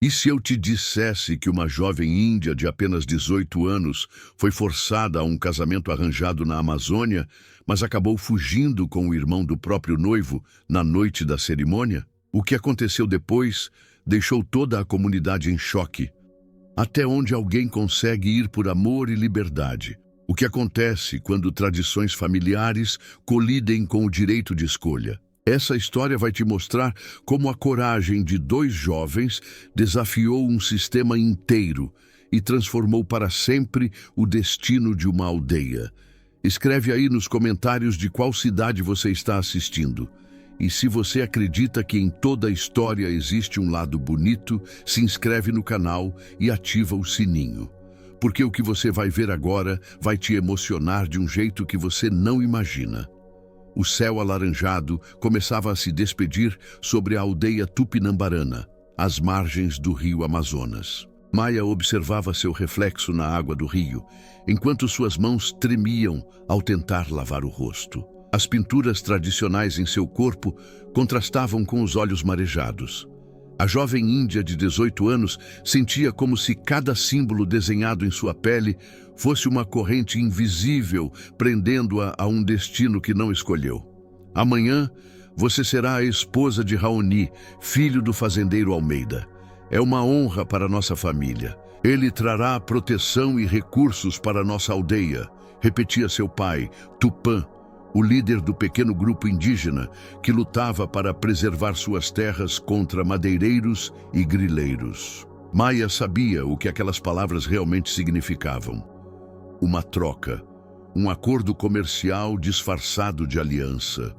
E se eu te dissesse que uma jovem índia de apenas 18 anos foi forçada a um casamento arranjado na Amazônia, mas acabou fugindo com o irmão do próprio noivo na noite da cerimônia? O que aconteceu depois deixou toda a comunidade em choque. Até onde alguém consegue ir por amor e liberdade? O que acontece quando tradições familiares colidem com o direito de escolha? Essa história vai te mostrar como a coragem de dois jovens desafiou um sistema inteiro e transformou para sempre o destino de uma aldeia. Escreve aí nos comentários de qual cidade você está assistindo. E se você acredita que em toda a história existe um lado bonito, se inscreve no canal e ativa o sininho. Porque o que você vai ver agora vai te emocionar de um jeito que você não imagina. O céu alaranjado começava a se despedir sobre a aldeia Tupinambarana, às margens do rio Amazonas. Maia observava seu reflexo na água do rio, enquanto suas mãos tremiam ao tentar lavar o rosto. As pinturas tradicionais em seu corpo contrastavam com os olhos marejados. A jovem índia de 18 anos sentia como se cada símbolo desenhado em sua pele fosse uma corrente invisível, prendendo-a a um destino que não escolheu. Amanhã, você será a esposa de Raoni, filho do fazendeiro Almeida. É uma honra para nossa família. Ele trará proteção e recursos para nossa aldeia, repetia seu pai, Tupã, o líder do pequeno grupo indígena que lutava para preservar suas terras contra madeireiros e grileiros. Maia sabia o que aquelas palavras realmente significavam. Uma troca, um acordo comercial disfarçado de aliança.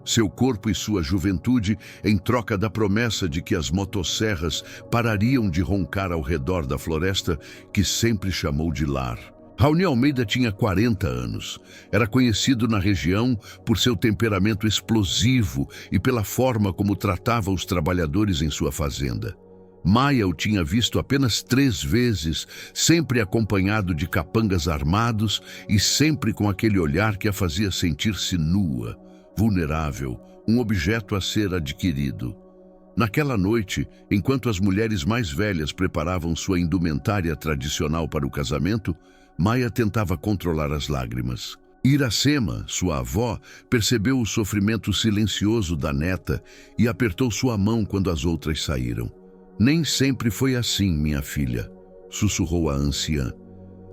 Seu corpo e sua juventude em troca da promessa de que as motosserras parariam de roncar ao redor da floresta que sempre chamou de lar. Raoni Almeida tinha 40 anos. Era conhecido na região por seu temperamento explosivo e pela forma como tratava os trabalhadores em sua fazenda. Maia o tinha visto apenas 3 vezes, sempre acompanhado de capangas armados e sempre com aquele olhar que a fazia sentir-se nua, vulnerável, um objeto a ser adquirido. Naquela noite, enquanto as mulheres mais velhas preparavam sua indumentária tradicional para o casamento, Maia tentava controlar as lágrimas. Iracema, sua avó, percebeu o sofrimento silencioso da neta e apertou sua mão quando as outras saíram. Nem sempre foi assim, minha filha, sussurrou a anciã.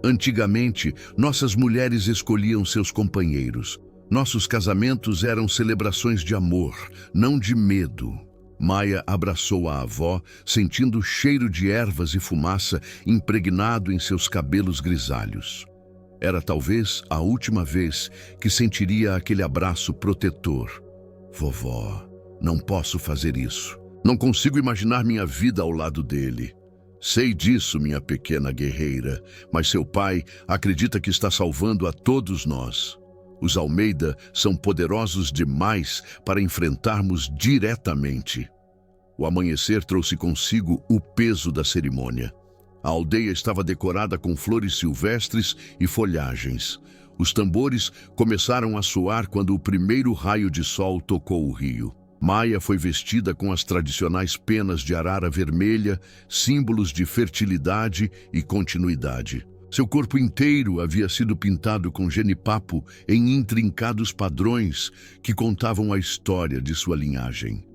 Antigamente, nossas mulheres escolhiam seus companheiros. Nossos casamentos eram celebrações de amor, não de medo. Maia abraçou a avó, sentindo o cheiro de ervas e fumaça impregnado em seus cabelos grisalhos. Era talvez a última vez que sentiria aquele abraço protetor. Vovó, não posso fazer isso. Não consigo imaginar minha vida ao lado dele. Sei disso, minha pequena guerreira, mas seu pai acredita que está salvando a todos nós. Os Almeida são poderosos demais para enfrentarmos diretamente. O amanhecer trouxe consigo o peso da cerimônia. A aldeia estava decorada com flores silvestres e folhagens. Os tambores começaram a soar quando o primeiro raio de sol tocou o rio. Maia foi vestida com as tradicionais penas de arara vermelha, símbolos de fertilidade e continuidade. Seu corpo inteiro havia sido pintado com genipapo em intrincados padrões que contavam a história de sua linhagem.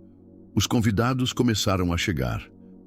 Os convidados começaram a chegar.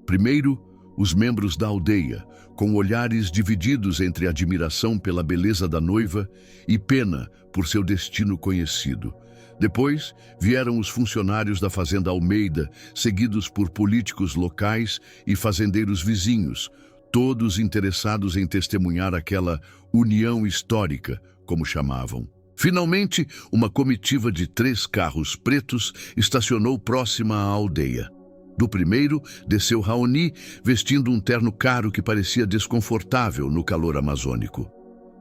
Primeiro, os membros da aldeia, com olhares divididos entre admiração pela beleza da noiva e pena por seu destino conhecido. Depois, vieram os funcionários da Fazenda Almeida, seguidos por políticos locais e fazendeiros vizinhos, todos interessados em testemunhar aquela união histórica, como chamavam. Finalmente, uma comitiva de 3 carros pretos estacionou próxima à aldeia. Do primeiro, desceu Raoni, vestindo um terno caro que parecia desconfortável no calor amazônico.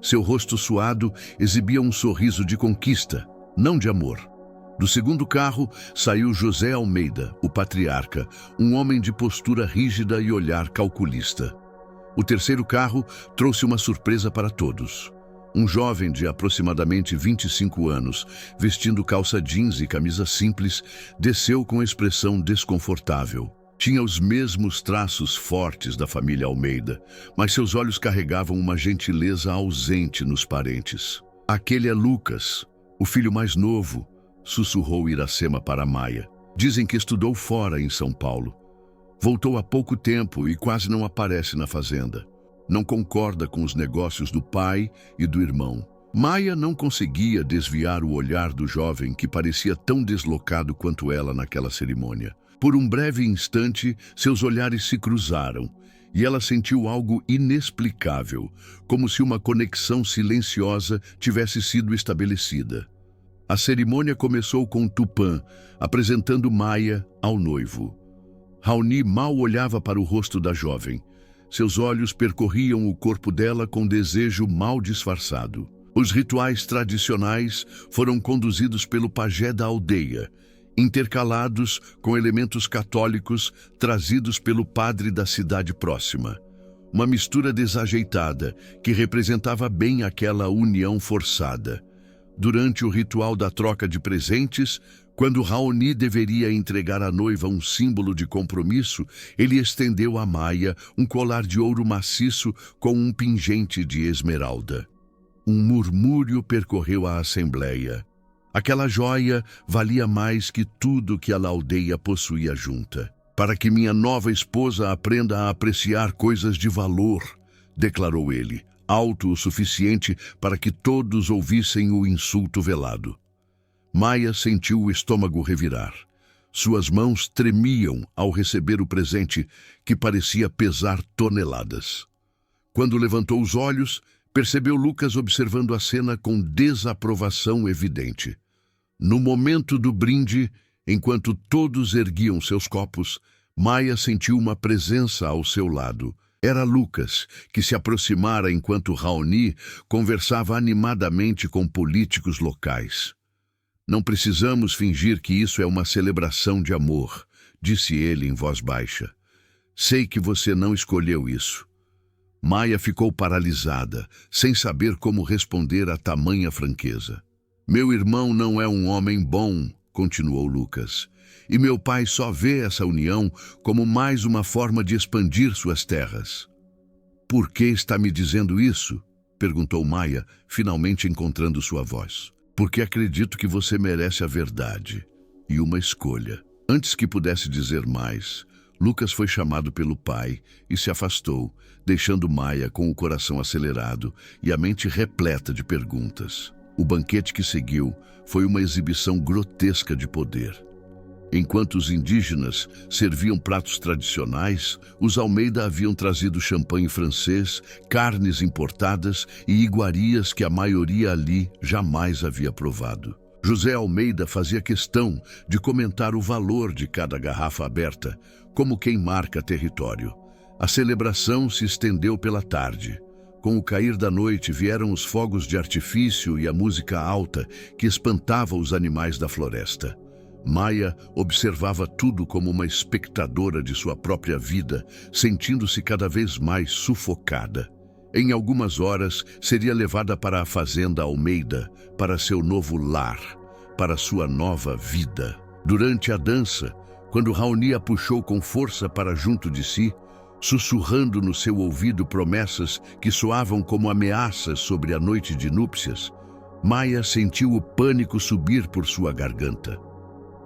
Seu rosto suado exibia um sorriso de conquista, não de amor. Do segundo carro, saiu José Almeida, o patriarca, um homem de postura rígida e olhar calculista. O terceiro carro trouxe uma surpresa para todos. Um jovem de aproximadamente 25 anos, vestindo calça jeans e camisa simples, desceu com expressão desconfortável. Tinha os mesmos traços fortes da família Almeida, mas seus olhos carregavam uma gentileza ausente nos parentes. Aquele é Lucas, o filho mais novo, sussurrou Iracema para Maia. Dizem que estudou fora em São Paulo. Voltou há pouco tempo e quase não aparece na fazenda. Não concorda com os negócios do pai e do irmão. Maia não conseguia desviar o olhar do jovem que parecia tão deslocado quanto ela naquela cerimônia. Por um breve instante, seus olhares se cruzaram e ela sentiu algo inexplicável, como se uma conexão silenciosa tivesse sido estabelecida. A cerimônia começou com Tupã, apresentando Maia ao noivo. Raoni mal olhava para o rosto da jovem. Seus olhos percorriam o corpo dela com desejo mal disfarçado. Os rituais tradicionais foram conduzidos pelo pajé da aldeia, intercalados com elementos católicos trazidos pelo padre da cidade próxima. Uma mistura desajeitada que representava bem aquela união forçada. Durante o ritual da troca de presentes, quando Raoni deveria entregar à noiva um símbolo de compromisso, ele estendeu a Maia um colar de ouro maciço com um pingente de esmeralda. Um murmúrio percorreu a assembleia. Aquela joia valia mais que tudo que a aldeia possuía junta. Para que minha nova esposa aprenda a apreciar coisas de valor, declarou ele, alto o suficiente para que todos ouvissem o insulto velado. Maia sentiu o estômago revirar. Suas mãos tremiam ao receber o presente, que parecia pesar toneladas. Quando levantou os olhos, percebeu Lucas observando a cena com desaprovação evidente. No momento do brinde, enquanto todos erguiam seus copos, Maia sentiu uma presença ao seu lado. Era Lucas, que se aproximara enquanto Raoni conversava animadamente com políticos locais. Não precisamos fingir que isso é uma celebração de amor, disse ele em voz baixa. Sei que você não escolheu isso. Maia ficou paralisada, sem saber como responder a tamanha franqueza. Meu irmão não é um homem bom, continuou Lucas, e meu pai só vê essa união como mais uma forma de expandir suas terras. Por que está me dizendo isso? Perguntou Maia, finalmente encontrando sua voz. Porque acredito que você merece a verdade e uma escolha. Antes que pudesse dizer mais, Lucas foi chamado pelo pai e se afastou, deixando Maia com o coração acelerado e a mente repleta de perguntas. O banquete que seguiu foi uma exibição grotesca de poder. Enquanto os indígenas serviam pratos tradicionais, os Almeida haviam trazido champanhe francês, carnes importadas e iguarias que a maioria ali jamais havia provado. José Almeida fazia questão de comentar o valor de cada garrafa aberta, como quem marca território. A celebração se estendeu pela tarde. Com o cair da noite vieram os fogos de artifício e a música alta que espantava os animais da floresta. Maia observava tudo como uma espectadora de sua própria vida, sentindo-se cada vez mais sufocada. Em algumas horas, seria levada para a fazenda Almeida, para seu novo lar, para sua nova vida. Durante a dança, quando Raoni a puxou com força para junto de si, sussurrando no seu ouvido promessas que soavam como ameaças sobre a noite de núpcias, Maia sentiu o pânico subir por sua garganta.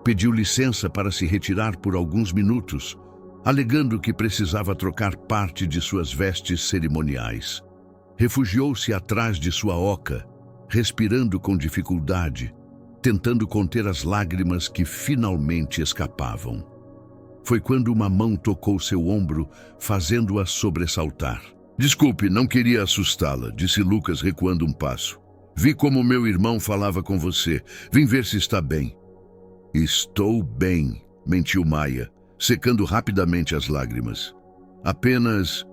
Pediu licença para se retirar por alguns minutos, alegando que precisava trocar parte de suas vestes cerimoniais. Refugiou-se atrás de sua oca, respirando com dificuldade, tentando conter as lágrimas que finalmente escapavam. Foi quando uma mão tocou seu ombro, fazendo-a sobressaltar. Desculpe, não queria assustá-la, disse Lucas recuando um passo. Vi como meu irmão falava com você. Vim ver se está bem. Estou bem, mentiu Maia, secando rapidamente as lágrimas. Apenas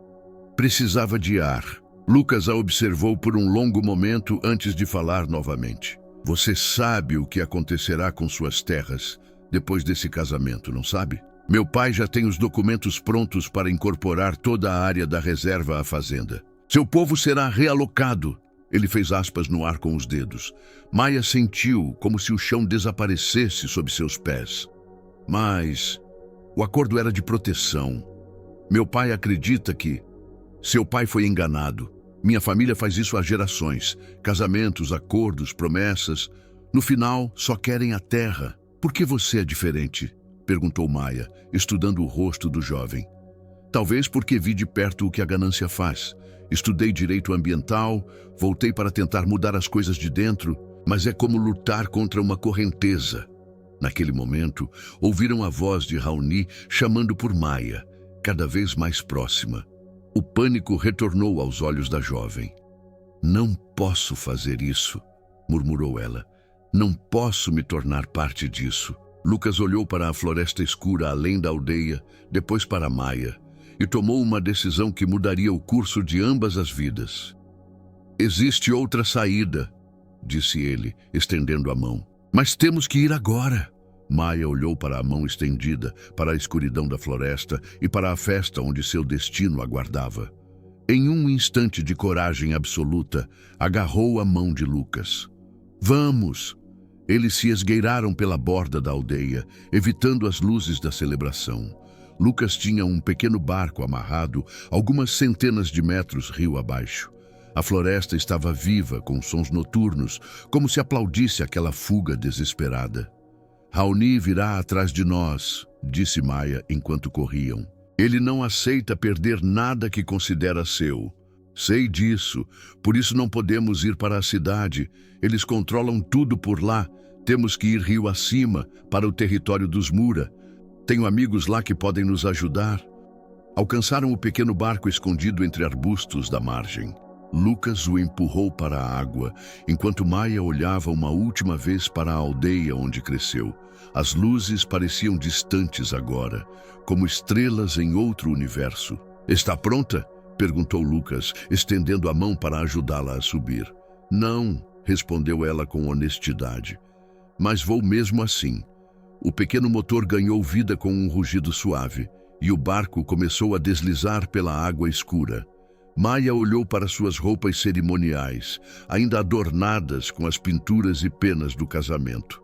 precisava de ar. Lucas a observou por um longo momento antes de falar novamente. Você sabe o que acontecerá com suas terras depois desse casamento, não sabe? Meu pai já tem os documentos prontos para incorporar toda a área da reserva à fazenda. Seu povo será realocado. Ele fez aspas no ar com os dedos. Maia sentiu como se o chão desaparecesse sob seus pés. Mas O acordo era de proteção. Meu pai acredita que... Seu pai foi enganado. Minha família faz isso há gerações. Casamentos, acordos, promessas. No final, só querem a terra. Por que você é diferente? Perguntou Maia, estudando o rosto do jovem. Talvez porque vi de perto o que a ganância faz. Estudei direito ambiental, voltei para tentar mudar as coisas de dentro, mas é como lutar contra uma correnteza. Naquele momento, ouviram a voz de Raoni chamando por Maia, cada vez mais próxima. O pânico retornou aos olhos da jovem. Não posso fazer isso, murmurou ela. Não posso me tornar parte disso. Lucas olhou para a floresta escura além da aldeia, depois para Maia, e tomou uma decisão que mudaria o curso de ambas as vidas. Existe outra saída, disse ele, estendendo a mão. Mas temos que ir agora. Maia olhou para a mão estendida, para a escuridão da floresta e para a festa onde seu destino aguardava. Em um instante de coragem absoluta, agarrou a mão de Lucas. Vamos! Eles se esgueiraram pela borda da aldeia, evitando as luzes da celebração. Lucas tinha um pequeno barco amarrado algumas centenas de metros rio abaixo. A floresta estava viva, com sons noturnos, como se aplaudisse aquela fuga desesperada. Raoni virá atrás de nós, disse Maia enquanto corriam. Ele não aceita perder nada que considera seu. Sei disso, por isso não podemos ir para a cidade. Eles controlam tudo por lá. Temos que ir rio acima, para o território dos Mura. Tenho amigos lá que podem nos ajudar. Alcançaram o pequeno barco escondido entre arbustos da margem. Lucas o empurrou para a água, enquanto Maia olhava uma última vez para a aldeia onde cresceu. As luzes pareciam distantes agora, como estrelas em outro universo. Está pronta? Perguntou Lucas, estendendo a mão para ajudá-la a subir. Não, respondeu ela com honestidade. Mas vou mesmo assim. O pequeno motor ganhou vida com um rugido suave, e o barco começou a deslizar pela água escura. Maia olhou para suas roupas cerimoniais, ainda adornadas com as pinturas e penas do casamento.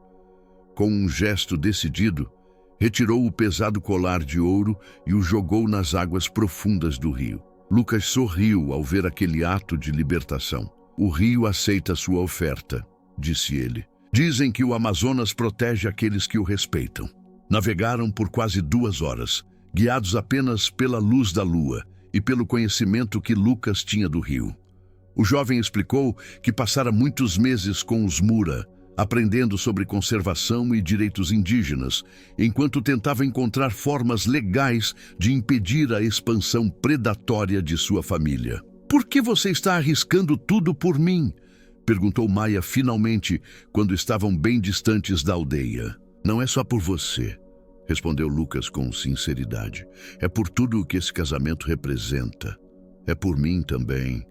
Com um gesto decidido, retirou o pesado colar de ouro e o jogou nas águas profundas do rio. Lucas sorriu ao ver aquele ato de libertação. O rio aceita sua oferta, disse ele. Dizem que o Amazonas protege aqueles que o respeitam. Navegaram por quase 2 horas, guiados apenas pela luz da lua e pelo conhecimento que Lucas tinha do rio. O jovem explicou que passara muitos meses com os Mura, aprendendo sobre conservação e direitos indígenas, enquanto tentava encontrar formas legais de impedir a expansão predatória de sua família. Por que você está arriscando tudo por mim? Perguntou Maia finalmente, quando estavam bem distantes da aldeia. Não é só por você, respondeu Lucas com sinceridade. É por tudo o que esse casamento representa. É por mim também.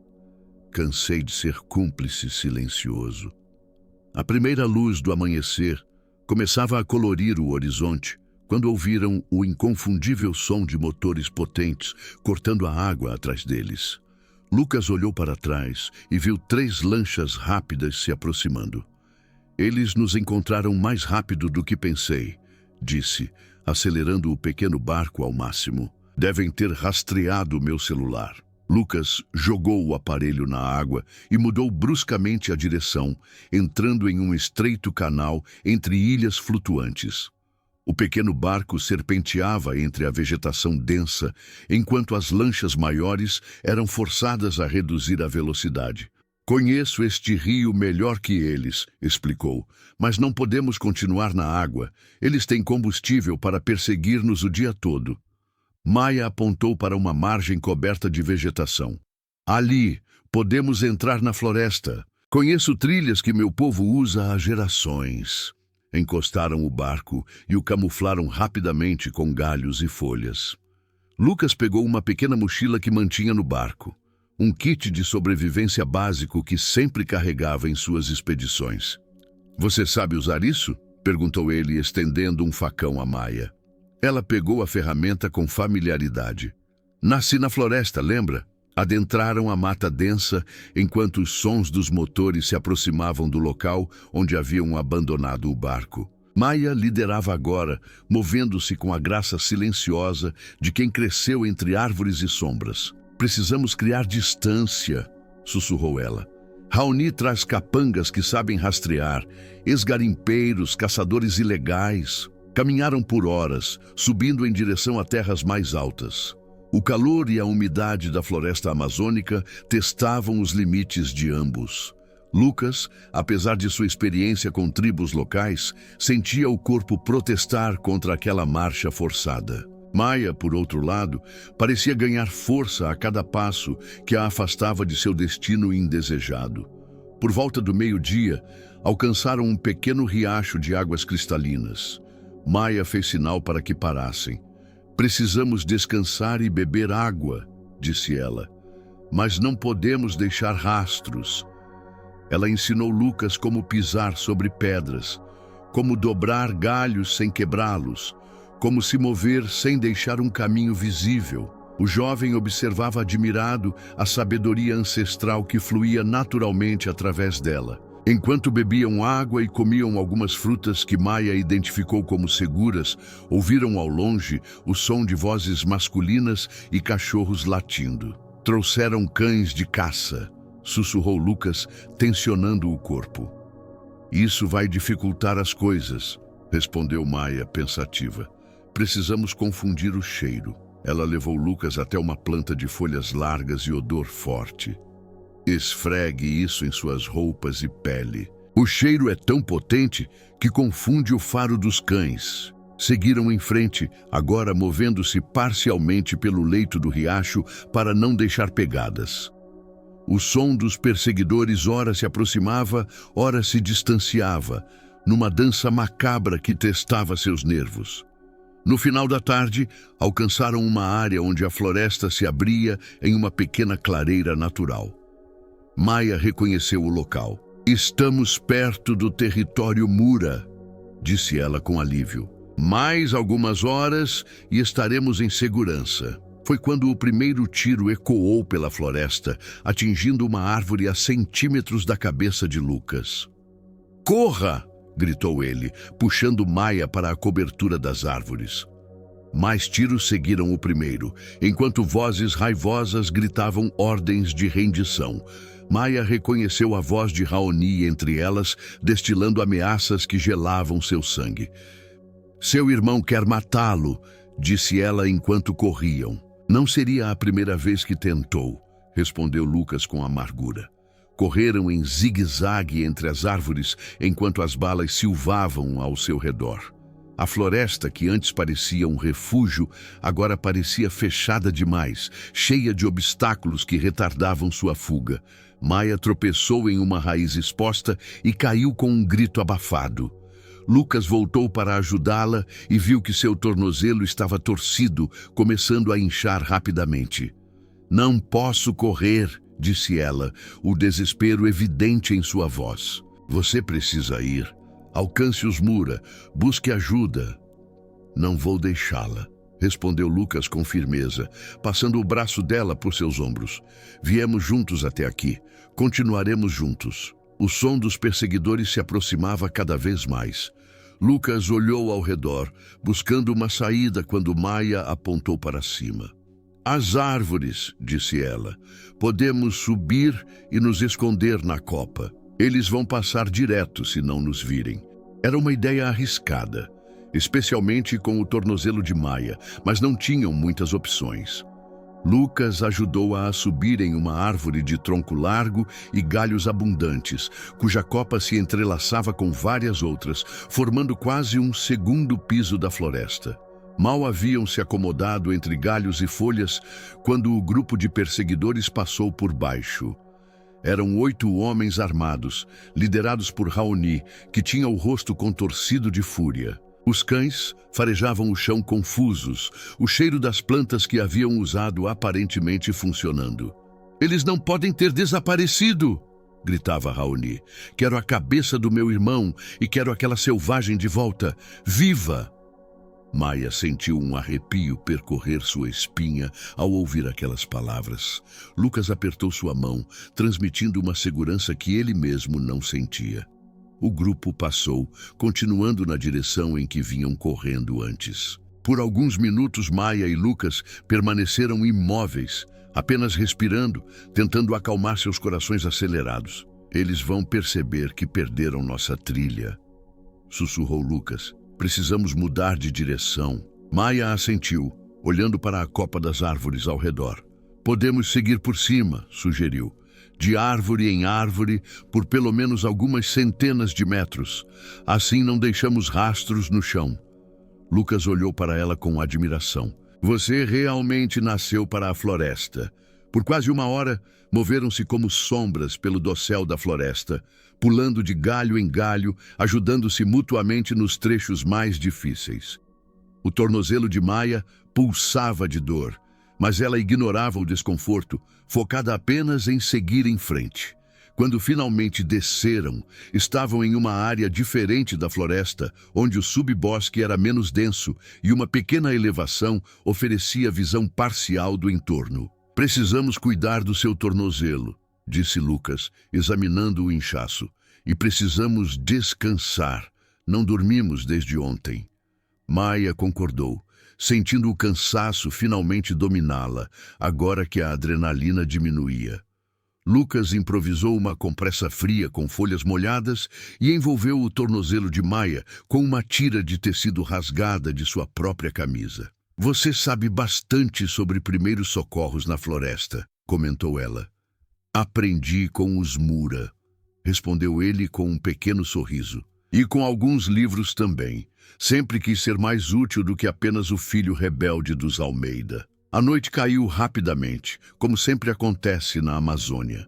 Cansei de ser cúmplice silencioso. A primeira luz do amanhecer começava a colorir o horizonte, quando ouviram o inconfundível som de motores potentes cortando a água atrás deles. Lucas olhou para trás e viu 3 lanchas rápidas se aproximando. Eles nos encontraram mais rápido do que pensei, disse, acelerando o pequeno barco ao máximo. Devem ter rastreado meu celular. Lucas jogou o aparelho na água e mudou bruscamente a direção, entrando em um estreito canal entre ilhas flutuantes. O pequeno barco serpenteava entre a vegetação densa, enquanto as lanchas maiores eram forçadas a reduzir a velocidade. Conheço este rio melhor que eles, explicou, mas não podemos continuar na água. Eles têm combustível para perseguir-nos o dia todo. Maia apontou para uma margem coberta de vegetação. Ali, podemos entrar na floresta. Conheço trilhas que meu povo usa há gerações. Encostaram o barco e o camuflaram rapidamente com galhos e folhas. Lucas pegou uma pequena mochila que mantinha no barco, um kit de sobrevivência básico que sempre carregava em suas expedições. Você sabe usar isso? Perguntou ele, estendendo um facão a Maia. Ela pegou a ferramenta com familiaridade. Nasci na floresta, lembra? Adentraram a mata densa enquanto os sons dos motores se aproximavam do local onde haviam abandonado o barco. Maia liderava agora, movendo-se com a graça silenciosa de quem cresceu entre árvores e sombras. Precisamos criar distância, sussurrou ela. Raoni traz capangas que sabem rastrear, ex-garimpeiros, caçadores ilegais. Caminharam por horas, subindo em direção a terras mais altas. O calor e a umidade da floresta amazônica testavam os limites de ambos. Lucas, apesar de sua experiência com tribos locais, sentia o corpo protestar contra aquela marcha forçada. Maia, por outro lado, parecia ganhar força a cada passo que a afastava de seu destino indesejado. Por volta do meio-dia, alcançaram um pequeno riacho de águas cristalinas. Maia fez sinal para que parassem. Precisamos descansar e beber água, disse ela. Mas não podemos deixar rastros. Ela ensinou Lucas como pisar sobre pedras, como dobrar galhos sem quebrá-los, como se mover sem deixar um caminho visível. O jovem observava admirado a sabedoria ancestral que fluía naturalmente através dela. Enquanto bebiam água e comiam algumas frutas que Maia identificou como seguras, ouviram ao longe o som de vozes masculinas e cachorros latindo. Trouxeram cães de caça, sussurrou Lucas, tensionando o corpo. Isso vai dificultar as coisas, respondeu Maia, pensativa. Precisamos confundir o cheiro. Ela levou Lucas até uma planta de folhas largas e odor forte. Esfregue isso em suas roupas e pele. O cheiro é tão potente que confunde o faro dos cães. Seguiram em frente, agora movendo-se parcialmente pelo leito do riacho para não deixar pegadas. O som dos perseguidores ora se aproximava, ora se distanciava, numa dança macabra que testava seus nervos. No final da tarde, alcançaram uma área onde a floresta se abria em uma pequena clareira natural. Maia reconheceu o local. Estamos perto do território Mura, disse ela com alívio. Mais algumas horas e estaremos em segurança. Foi quando o primeiro tiro ecoou pela floresta, atingindo uma árvore a centímetros da cabeça de Lucas. Corra! Gritou ele, puxando Maia para a cobertura das árvores. Mais tiros seguiram o primeiro, enquanto vozes raivosas gritavam ordens de rendição. Maia reconheceu a voz de Raoni entre elas, destilando ameaças que gelavam seu sangue. Seu irmão quer matá-lo, disse ela enquanto corriam. Não seria a primeira vez que tentou, respondeu Lucas com amargura. Correram em zigue-zague entre as árvores enquanto as balas silvavam ao seu redor. A floresta, que antes parecia um refúgio, agora parecia fechada demais, cheia de obstáculos que retardavam sua fuga. Maia tropeçou em uma raiz exposta e caiu com um grito abafado. Lucas voltou para ajudá-la e viu que seu tornozelo estava torcido, começando a inchar rapidamente. Não posso correr, disse ela, o desespero evidente em sua voz. Você precisa ir. Alcance os Mura, busque ajuda. Não vou deixá-la, respondeu Lucas com firmeza, passando o braço dela por seus ombros. Viemos juntos até aqui, continuaremos juntos. O som dos perseguidores se aproximava cada vez mais. Lucas olhou ao redor, buscando uma saída quando Maia apontou para cima. As árvores, disse ela. Podemos subir e nos esconder na copa. Eles vão passar direto se não nos virem. Era uma ideia arriscada, especialmente com o tornozelo de Maia, mas não tinham muitas opções. Lucas ajudou-a a subir em uma árvore de tronco largo e galhos abundantes, cuja copa se entrelaçava com várias outras, formando quase um segundo piso da floresta. Mal haviam se acomodado entre galhos e folhas quando o grupo de perseguidores passou por baixo. Eram 8 homens armados, liderados por Raoni, que tinha o rosto contorcido de fúria. Os cães farejavam o chão confusos, o cheiro das plantas que haviam usado aparentemente funcionando. Eles não podem ter desaparecido, gritava Raoni. Quero a cabeça do meu irmão e quero aquela selvagem de volta, viva! Maia sentiu um arrepio percorrer sua espinha ao ouvir aquelas palavras. Lucas apertou sua mão, transmitindo uma segurança que ele mesmo não sentia. O grupo passou, continuando na direção em que vinham correndo antes. Por alguns minutos, Maia e Lucas permaneceram imóveis, apenas respirando, tentando acalmar seus corações acelerados. Eles vão perceber que perderam nossa trilha, sussurrou Lucas. Precisamos mudar de direção. Maia assentiu, olhando para a copa das árvores ao redor. Podemos seguir por cima, sugeriu. De árvore em árvore, por pelo menos algumas centenas de metros. Assim não deixamos rastros no chão. Lucas olhou para ela com admiração. Você realmente nasceu para a floresta. Por quase uma hora, moveram-se como sombras pelo dossel da floresta, pulando de galho em galho, ajudando-se mutuamente nos trechos mais difíceis. O tornozelo de Maia pulsava de dor, mas ela ignorava o desconforto, focada apenas em seguir em frente. Quando finalmente desceram, estavam em uma área diferente da floresta, onde o subbosque era menos denso e uma pequena elevação oferecia visão parcial do entorno. Precisamos cuidar do seu tornozelo, disse Lucas, examinando o inchaço. E precisamos descansar. Não dormimos desde ontem. Maia concordou, sentindo o cansaço finalmente dominá-la, agora que a adrenalina diminuía. Lucas improvisou uma compressa fria com folhas molhadas e envolveu o tornozelo de Maia com uma tira de tecido rasgada de sua própria camisa. Você sabe bastante sobre primeiros socorros na floresta, comentou ela. Aprendi com os Mura, respondeu ele com um pequeno sorriso. E com alguns livros também. Sempre quis ser mais útil do que apenas o filho rebelde dos Almeida. A noite caiu rapidamente, como sempre acontece na Amazônia.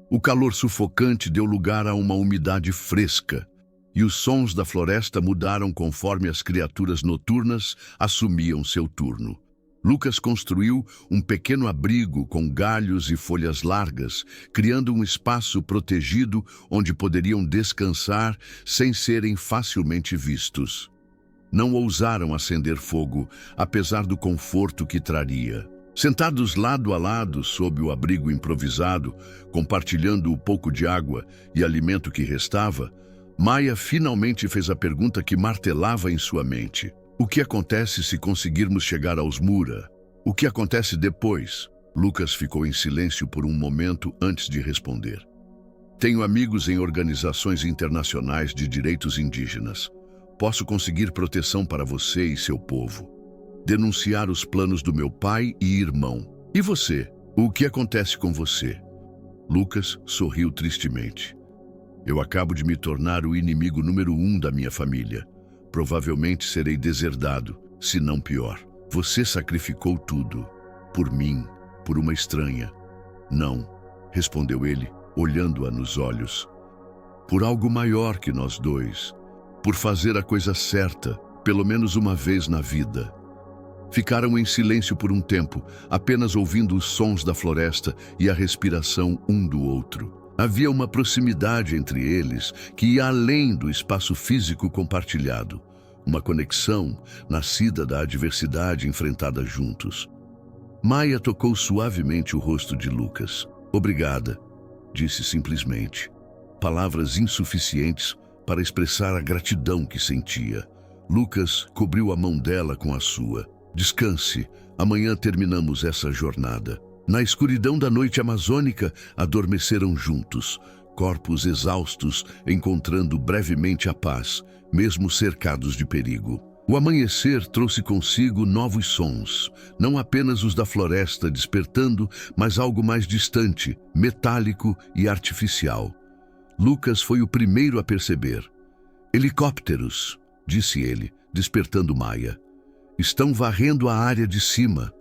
O calor sufocante deu lugar a uma umidade fresca, e os sons da floresta mudaram conforme as criaturas noturnas assumiam seu turno. Lucas construiu um pequeno abrigo com galhos e folhas largas, criando um espaço protegido onde poderiam descansar sem serem facilmente vistos. Não ousaram acender fogo, apesar do conforto que traria. Sentados lado a lado sob o abrigo improvisado, compartilhando o pouco de água e alimento que restava, Maia finalmente fez a pergunta que martelava em sua mente. O que acontece se conseguirmos chegar aos Mura? O que acontece depois? Lucas ficou em silêncio por um momento antes de responder. Tenho amigos em organizações internacionais de direitos indígenas. Posso conseguir proteção para você e seu povo. Denunciar os planos do meu pai e irmão. E você? O que acontece com você? Lucas sorriu tristemente. Eu acabo de me tornar o inimigo número 1 da minha família. Provavelmente serei deserdado, se não pior. Você sacrificou tudo. Por mim, por uma estranha. Não, respondeu ele, olhando-a nos olhos. Por algo maior que nós dois. Por fazer a coisa certa, pelo menos uma vez na vida. Ficaram em silêncio por um tempo, apenas ouvindo os sons da floresta e a respiração um do outro. Havia uma proximidade entre eles que ia além do espaço físico compartilhado. Uma conexão nascida da adversidade enfrentada juntos. Maia tocou suavemente o rosto de Lucas. Obrigada, disse simplesmente. Palavras insuficientes para expressar a gratidão que sentia. Lucas cobriu a mão dela com a sua. Descanse, amanhã terminamos essa jornada. Na escuridão da noite amazônica, adormeceram juntos, corpos exaustos, encontrando brevemente a paz, mesmo cercados de perigo. O amanhecer trouxe consigo novos sons, não apenas os da floresta despertando, mas algo mais distante, metálico e artificial. Lucas foi o primeiro a perceber. Helicópteros, disse ele, despertando Maia. Estão varrendo a área de cima.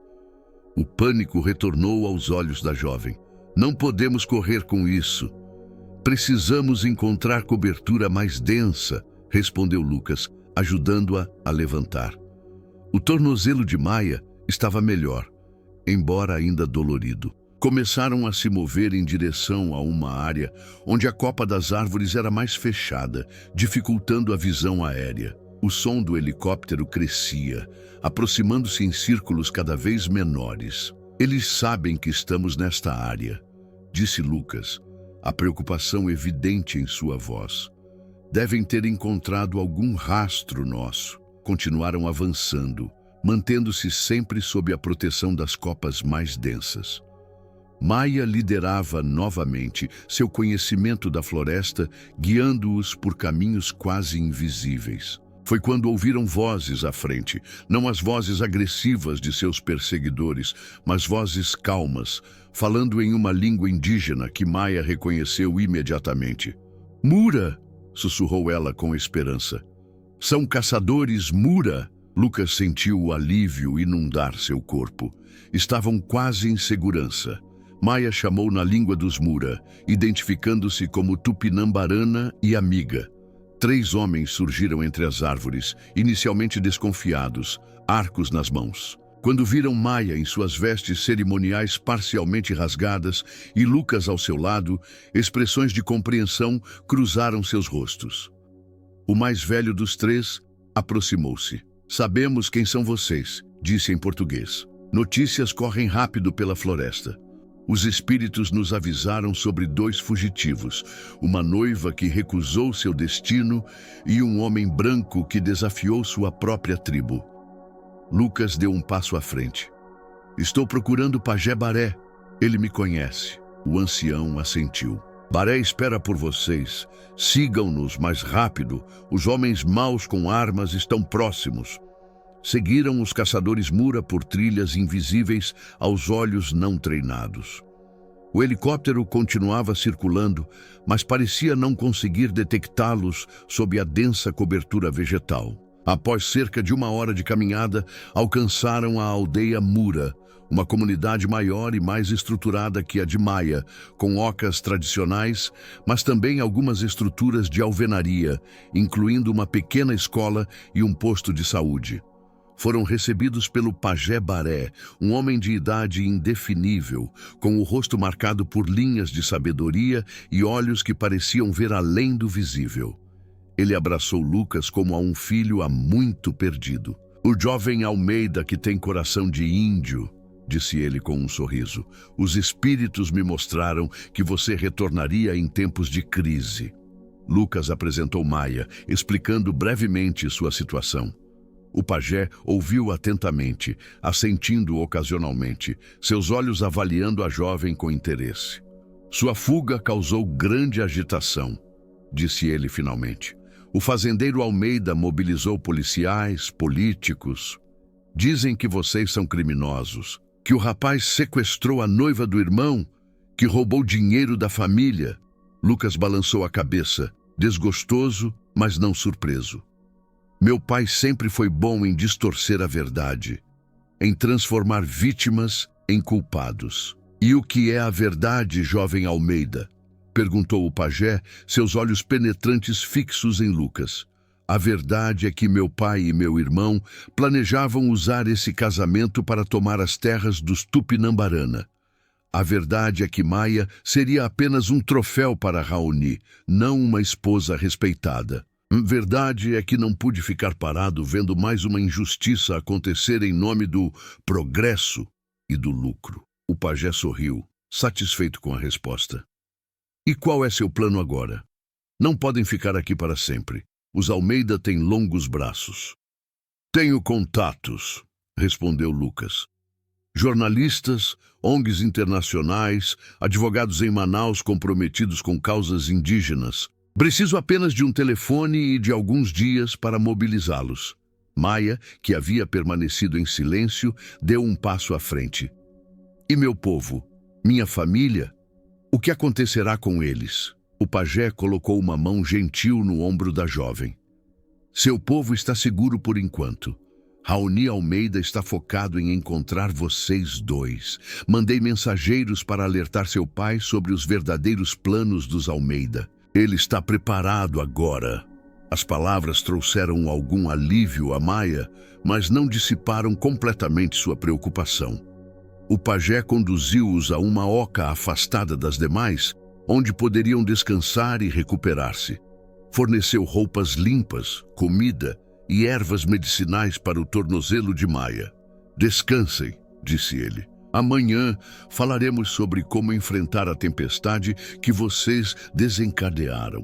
O pânico retornou aos olhos da jovem. Não podemos correr com isso. Precisamos encontrar cobertura mais densa, respondeu Lucas, ajudando-a a levantar. O tornozelo de Maia estava melhor, embora ainda dolorido. Começaram a se mover em direção a uma área onde a copa das árvores era mais fechada, dificultando a visão aérea. O som do helicóptero crescia, aproximando-se em círculos cada vez menores. Eles sabem que estamos nesta área, disse Lucas, a preocupação evidente em sua voz. Devem ter encontrado algum rastro nosso. Continuaram avançando, mantendo-se sempre sob a proteção das copas mais densas. Maia liderava novamente seu conhecimento da floresta, guiando-os por caminhos quase invisíveis. Foi quando ouviram vozes à frente, não as vozes agressivas de seus perseguidores, mas vozes calmas, falando em uma língua indígena que Maia reconheceu imediatamente. "Mura!" sussurrou ela com esperança. "São caçadores Mura!" Lucas sentiu o alívio inundar seu corpo. Estavam quase em segurança. Maia chamou na língua dos Mura, identificando-se como Tupinambarana e Amiga. 3 homens surgiram entre as árvores, inicialmente desconfiados, arcos nas mãos. Quando viram Maia em suas vestes cerimoniais parcialmente rasgadas e Lucas ao seu lado, expressões de compreensão cruzaram seus rostos. O mais velho dos 3 aproximou-se. "Sabemos quem são vocês", disse em português. "Notícias correm rápido pela floresta. Os espíritos nos avisaram sobre 2 fugitivos, uma noiva que recusou seu destino e um homem branco que desafiou sua própria tribo." Lucas deu um passo à frente. "Estou procurando Pajé Baré. Ele me conhece." O ancião assentiu. "Baré espera por vocês. Sigam-nos mais rápido. Os homens maus com armas estão próximos." Seguiram os caçadores Mura por trilhas invisíveis aos olhos não treinados. O helicóptero continuava circulando, mas parecia não conseguir detectá-los sob a densa cobertura vegetal. Após cerca de 1 hora de caminhada, alcançaram a aldeia Mura, uma comunidade maior e mais estruturada que a de Maia, com ocas tradicionais, mas também algumas estruturas de alvenaria, incluindo uma pequena escola e um posto de saúde. Foram recebidos pelo Pajé Baré, um homem de idade indefinível, com o rosto marcado por linhas de sabedoria e olhos que pareciam ver além do visível. Ele abraçou Lucas como a um filho há muito perdido. "O jovem Almeida que tem coração de índio", disse ele com um sorriso. "Os espíritos me mostraram que você retornaria em tempos de crise." Lucas apresentou Maia, explicando brevemente sua situação. O pajé ouviu atentamente, assentindo ocasionalmente, seus olhos avaliando a jovem com interesse. "Sua fuga causou grande agitação", disse ele finalmente. "O fazendeiro Almeida mobilizou policiais, políticos. Dizem que vocês são criminosos, que o rapaz sequestrou a noiva do irmão, que roubou dinheiro da família." Lucas balançou a cabeça, desgostoso, mas não surpreso. "Meu pai sempre foi bom em distorcer a verdade, em transformar vítimas em culpados." "E o que é a verdade, jovem Almeida?" perguntou o pajé, seus olhos penetrantes fixos em Lucas. "A verdade é que meu pai e meu irmão planejavam usar esse casamento para tomar as terras dos Tupinambarana. A verdade é que Maia seria apenas um troféu para Raoni, não uma esposa respeitada. Verdade é que não pude ficar parado vendo mais uma injustiça acontecer em nome do progresso e do lucro." O pajé sorriu, satisfeito com a resposta. "E qual é seu plano agora?" "Não podem ficar aqui para sempre. Os Almeida têm longos braços." "Tenho contatos", respondeu Lucas. "Jornalistas, ONGs internacionais, advogados em Manaus comprometidos com causas indígenas. Preciso apenas de um telefone e de alguns dias para mobilizá-los." Maia, que havia permanecido em silêncio, deu um passo à frente. "E meu povo? Minha família? O que acontecerá com eles?" O pajé colocou uma mão gentil no ombro da jovem. "Seu povo está seguro por enquanto. Raoni Almeida está focado em encontrar vocês 2. Mandei mensageiros para alertar seu pai sobre os verdadeiros planos dos Almeida. Ele está preparado agora." As palavras trouxeram algum alívio a Maia, mas não dissiparam completamente sua preocupação. O pajé conduziu-os a uma oca afastada das demais, onde poderiam descansar e recuperar-se. Forneceu roupas limpas, comida e ervas medicinais para o tornozelo de Maia. "Descansem", disse ele. "Amanhã falaremos sobre como enfrentar a tempestade que vocês desencadearam."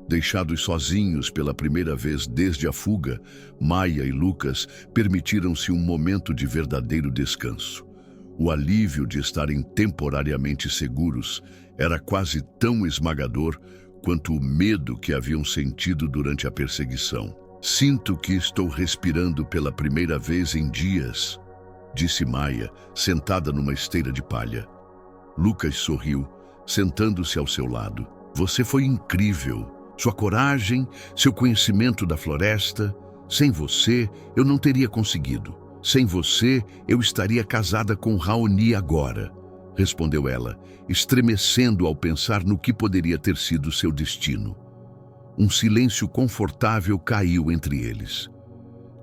Deixados sozinhos pela primeira vez desde a fuga, Maia e Lucas permitiram-se um momento de verdadeiro descanso. O alívio de estarem temporariamente seguros era quase tão esmagador quanto o medo que haviam sentido durante a perseguição. "Sinto que estou respirando pela primeira vez em dias", disse Maia, sentada numa esteira de palha. Lucas sorriu, sentando-se ao seu lado. "Você foi incrível. Sua coragem, seu conhecimento da floresta. Sem você, eu não teria conseguido. Sem você, eu estaria casada com Raoni agora", respondeu ela, estremecendo ao pensar no que poderia ter sido seu destino. Um silêncio confortável caiu entre eles.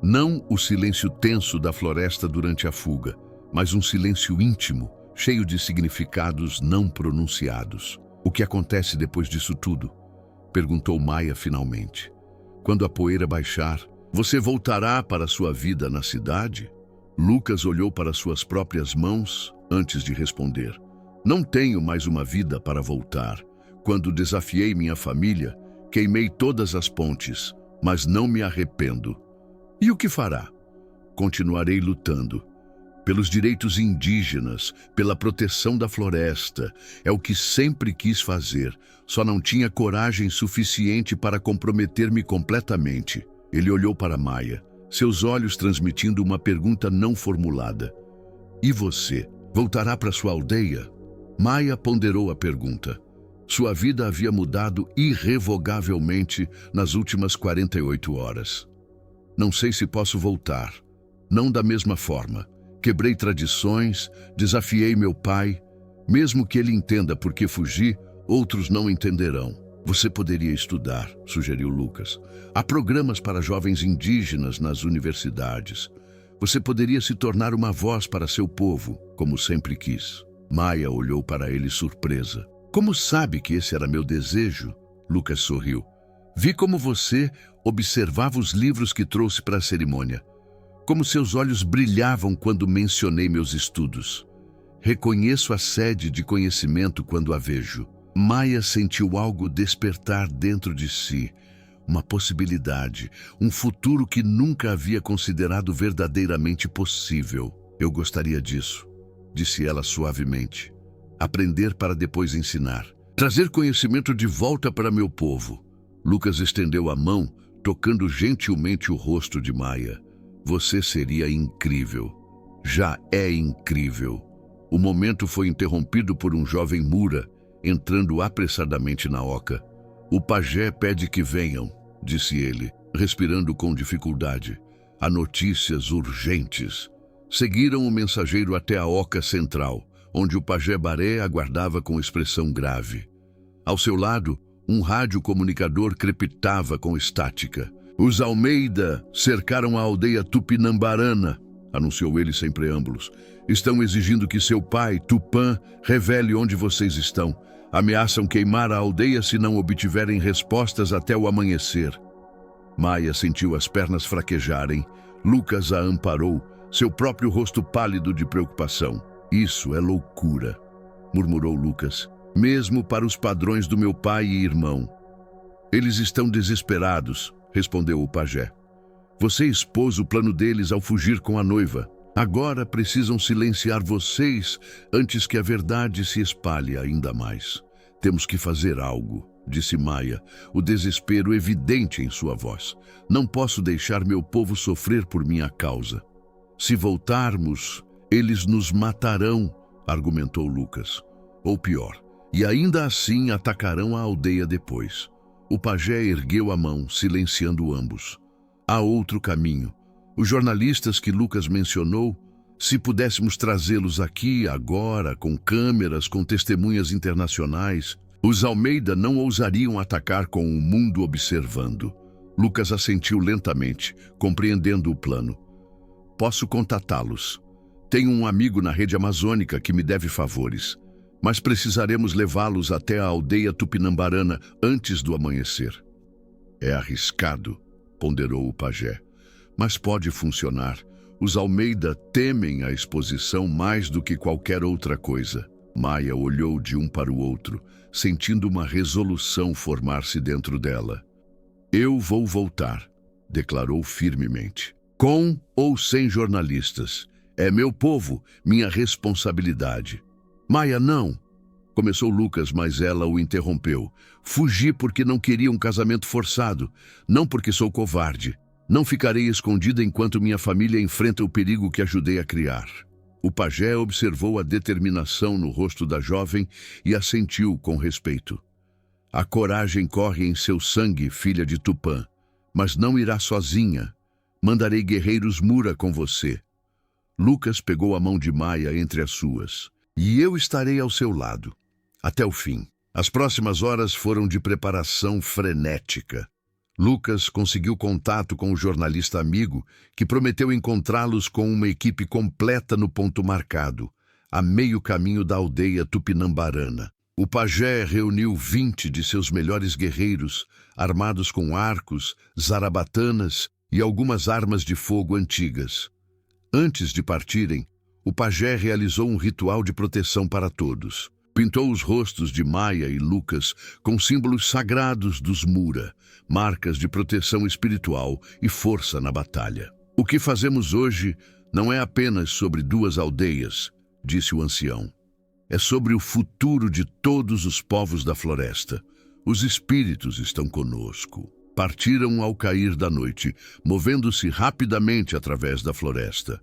Não o silêncio tenso da floresta durante a fuga, mas um silêncio íntimo, cheio de significados não pronunciados. "O que acontece depois disso tudo?", perguntou Maia finalmente. "Quando a poeira baixar, você voltará para sua vida na cidade?" Lucas olhou para suas próprias mãos antes de responder. "Não tenho mais uma vida para voltar. Quando desafiei minha família, queimei todas as pontes, mas não me arrependo." "E o que fará?" "Continuarei lutando. Pelos direitos indígenas, pela proteção da floresta. É o que sempre quis fazer, só não tinha coragem suficiente para comprometer-me completamente." Ele olhou para Maia, seus olhos transmitindo uma pergunta não formulada. "E você? Voltará para sua aldeia?" Maia ponderou a pergunta. Sua vida havia mudado irrevogavelmente nas últimas 48 horas. "Não sei se posso voltar. Não da mesma forma. Quebrei tradições, desafiei meu pai. Mesmo que ele entenda por que fugi, outros não entenderão." "Você poderia estudar", sugeriu Lucas. "Há programas para jovens indígenas nas universidades. Você poderia se tornar uma voz para seu povo, como sempre quis." Maia olhou para ele surpresa. "Como sabe que esse era meu desejo?" Lucas sorriu. "Vi como você observava os livros que trouxe para a cerimônia. Como seus olhos brilhavam quando mencionei meus estudos. Reconheço a sede de conhecimento quando a vejo." Maia sentiu algo despertar dentro de si. Uma possibilidade, um futuro que nunca havia considerado verdadeiramente possível. "Eu gostaria disso", disse ela suavemente. "Aprender para depois ensinar. Trazer conhecimento de volta para meu povo." Lucas estendeu a mão, tocando gentilmente o rosto de Maia. "Você seria incrível. Já é incrível." O momento foi interrompido por um jovem Mura, entrando apressadamente na oca. "O pajé pede que venham", disse ele, respirando com dificuldade. "Há notícias urgentes." Seguiram o mensageiro até a oca central, onde o pajé Baré aguardava com expressão grave. Ao seu lado, um radiocomunicador crepitava com estática. "Os Almeida cercaram a aldeia Tupinambarana", anunciou ele sem preâmbulos. "Estão exigindo que seu pai, Tupã, revele onde vocês estão. Ameaçam queimar a aldeia se não obtiverem respostas até o amanhecer." Maia sentiu as pernas fraquejarem. Lucas a amparou, seu próprio rosto pálido de preocupação. "Isso é loucura", murmurou Lucas. "Mesmo para os padrões do meu pai e irmão." "Eles estão desesperados", respondeu o pajé. "Você expôs o plano deles ao fugir com a noiva. Agora precisam silenciar vocês antes que a verdade se espalhe ainda mais." "Temos que fazer algo", disse Maia, o desespero evidente em sua voz. "Não posso deixar meu povo sofrer por minha causa." "Se voltarmos, eles nos matarão", argumentou Lucas. "Ou pior, e ainda assim atacarão a aldeia depois." O pajé ergueu a mão, silenciando ambos. "Há outro caminho. Os jornalistas que Lucas mencionou, se pudéssemos trazê-los aqui, agora, com câmeras, com testemunhas internacionais, os Almeida não ousariam atacar com o mundo observando." Lucas assentiu lentamente, compreendendo o plano. "Posso contatá-los. Tenho um amigo na rede amazônica que me deve favores. Mas precisaremos levá-los até a aldeia Tupinambarana antes do amanhecer." "É arriscado", ponderou o pajé. "Mas pode funcionar. Os Almeida temem a exposição mais do que qualquer outra coisa." Maia olhou de um para o outro, sentindo uma resolução formar-se dentro dela. Eu vou voltar, declarou firmemente. Com ou sem jornalistas. É meu povo, minha responsabilidade. Maia, não. Começou Lucas, mas ela o interrompeu. Fugi porque não queria um casamento forçado, não porque sou covarde. Não ficarei escondida enquanto minha família enfrenta o perigo que ajudei a criar. O pajé observou a determinação no rosto da jovem e assentiu com respeito. A coragem corre em seu sangue, filha de Tupã, mas não irá sozinha. Mandarei guerreiros Mura com você. Lucas pegou a mão de Maia entre as suas. E eu estarei ao seu lado, até o fim. As próximas horas foram de preparação frenética. Lucas conseguiu contato com o jornalista amigo, que prometeu encontrá-los com uma equipe completa no ponto marcado, a meio caminho da aldeia Tupinambarana. O pajé reuniu 20 de seus melhores guerreiros, armados com arcos, zarabatanas e algumas armas de fogo antigas. Antes de partirem, o pajé realizou um ritual de proteção para todos. Pintou os rostos de Maia e Lucas com símbolos sagrados dos Mura, marcas de proteção espiritual e força na batalha. O que fazemos hoje não é apenas sobre 2 aldeias, disse o ancião. É sobre o futuro de todos os povos da floresta. Os espíritos estão conosco. Partiram ao cair da noite, movendo-se rapidamente através da floresta.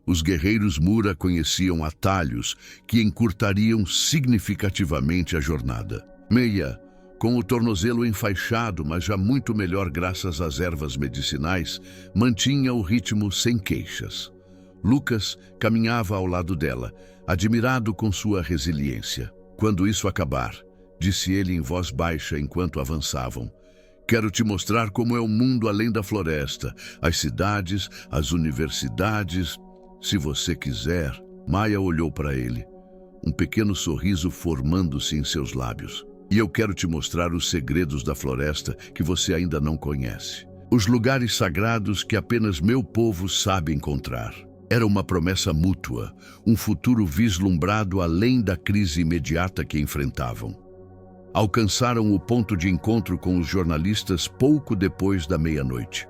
Os guerreiros Mura conheciam atalhos que encurtariam significativamente a jornada. Meia, com o tornozelo enfaixado, mas já muito melhor graças às ervas medicinais, mantinha o ritmo sem queixas. Lucas caminhava ao lado dela, admirado com sua resiliência. Quando isso acabar, disse ele em voz baixa enquanto avançavam, quero te mostrar como é o mundo além da floresta, as cidades, as universidades. Se você quiser. Maia olhou para ele, um pequeno sorriso formando-se em seus lábios. E eu quero te mostrar os segredos da floresta que você ainda não conhece. Os lugares sagrados que apenas meu povo sabe encontrar. Era uma promessa mútua, um futuro vislumbrado além da crise imediata que enfrentavam. Alcançaram o ponto de encontro com os jornalistas pouco depois da meia-noite.